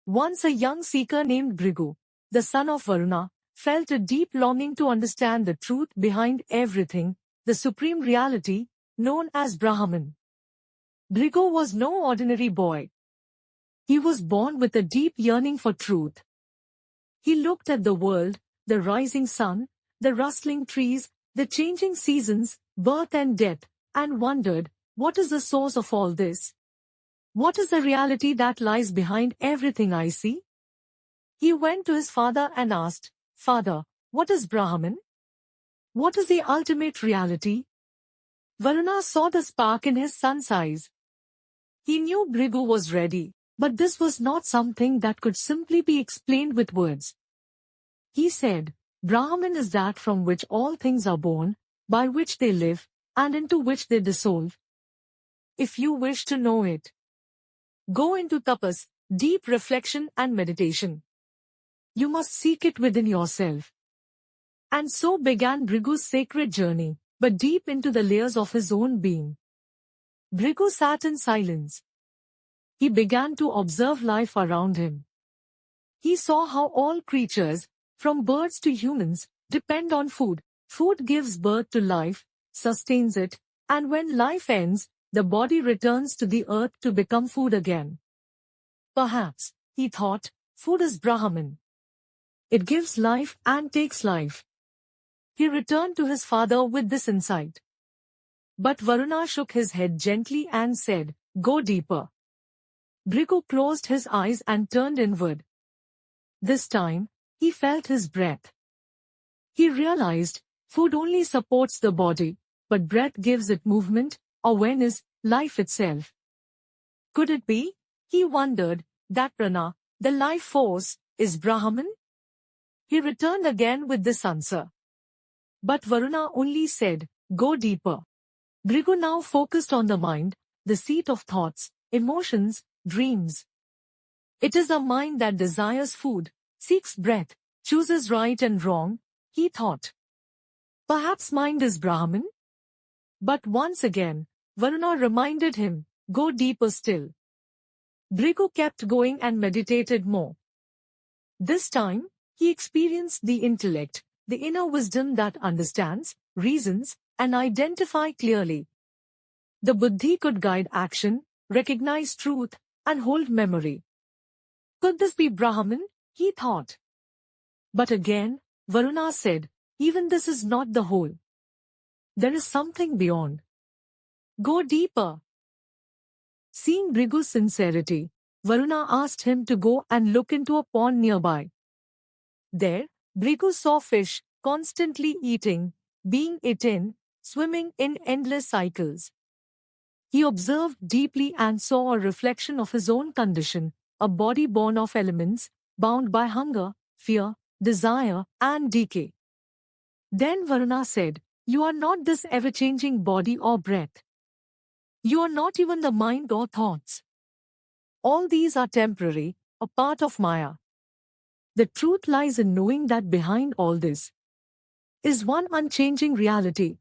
Once a young seeker named Bhrigu, the son of Varuna, felt a deep longing to understand the truth behind everything, the supreme reality, known as Brahman. Bhrigu was no ordinary boy. He was born with a deep yearning for truth. He looked at the world, the rising sun, the rustling trees, the changing seasons, birth and death, and wondered, what is the source of all this? What is the reality that lies behind everything I see? He went to his father and asked, Father, what is Brahman? What is the ultimate reality? Varuna saw the spark in his son's eyes. He knew Bhrigu was ready, but this was not something that could simply be explained with words. He said, Brahman is that from which all things are born, by which they live, and into which they dissolve. If you wish to know it, go into tapas, deep reflection and meditation. You must seek it within yourself. And so began Bhrigu's sacred journey, but deep into the layers of his own being. Bhrigu sat in silence. He began to observe life around him. He saw how all creatures, from birds to humans, depend on food. Food gives birth to life, sustains it, and when life ends, the body returns to the earth to become food again. Perhaps, he thought, food is Brahman. It gives life and takes life. He returned to his father with this insight. But Varuna shook his head gently and said, Go deeper. Bhrigu closed his eyes and turned inward. This time, he felt his breath. He realized, food only supports the body, but breath gives it movement, awareness, life itself. Could it be, he wondered, that prana, the life force, is Brahman? He returned again with this answer. But Varuna only said, Go deeper. Bhrigu now focused on the mind, the seat of thoughts, emotions, dreams. It is a mind that desires food, seeks breath, chooses right and wrong, he thought. Perhaps mind is Brahman? But once again, Varuna reminded him, Go deeper still. Bhrigu kept going and meditated more. This time, he experienced the intellect, the inner wisdom that understands, reasons, and identifies clearly. The buddhi could guide action, recognize truth, and hold memory. Could this be Brahman? He thought. But again, Varuna said, even this is not the whole. There is something beyond. Go deeper. Seeing Bhrigu's sincerity, Varuna asked him to go and look into a pond nearby. There, Bhrigu saw fish, constantly eating, being eaten, swimming in endless cycles. He observed deeply and saw a reflection of his own condition, a body born of elements, bound by hunger, fear, desire, and decay. Then Varuna said, You are not this ever-changing body or breath. You are not even the mind or thoughts. All these are temporary, a part of Maya. The truth lies in knowing that behind all this is one unchanging reality.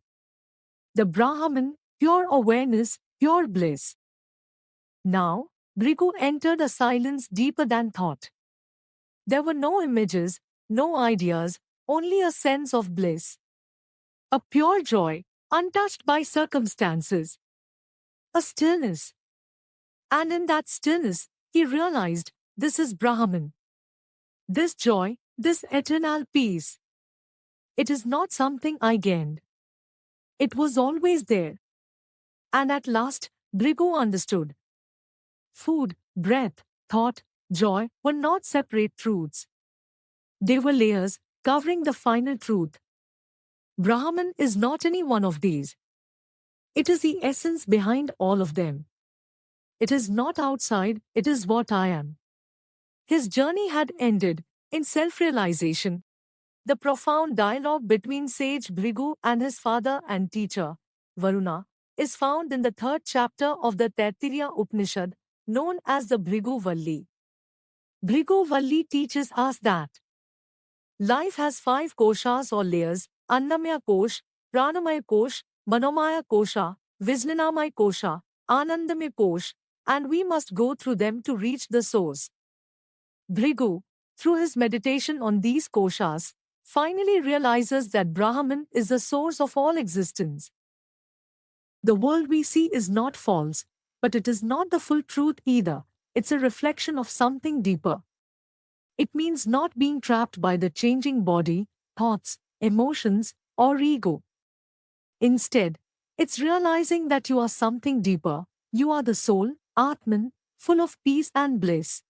The Brahman, pure awareness, pure bliss. Now, Bhrigu entered a silence deeper than thought. There were no images, no ideas, only a sense of bliss. A pure joy, untouched by circumstances. A stillness. And in that stillness, he realized, this is Brahman. This joy, this eternal peace. It is not something I gained. It was always there. And at last, Bhrigu understood. Food, breath, thought, joy were not separate truths. They were layers, covering the final truth. Brahman is not any one of these. It is the essence behind all of them. It is not outside, it is what I am. His journey had ended, in self-realization. The profound dialogue between Sage Bhrigu and his father and teacher, Varuna, is found in the 3rd chapter of the Taittiriya Upanishad, known as the Bhrigu Valli. Bhrigu Valli teaches us that life has 5 koshas or layers, Annamaya kosh, Pranamaya kosh, Manomaya kosha, Vijnanamaya kosha, Anandamaya kosh, and we must go through them to reach the source. Bhrigu, through his meditation on these koshas, finally realizes that Brahman is the source of all existence. The world we see is not false, but it is not the full truth either. It's a reflection of something deeper. It means not being trapped by the changing body, thoughts, emotions, or ego. Instead, it's realizing that you are something deeper. You are the soul, Atman, full of peace and bliss.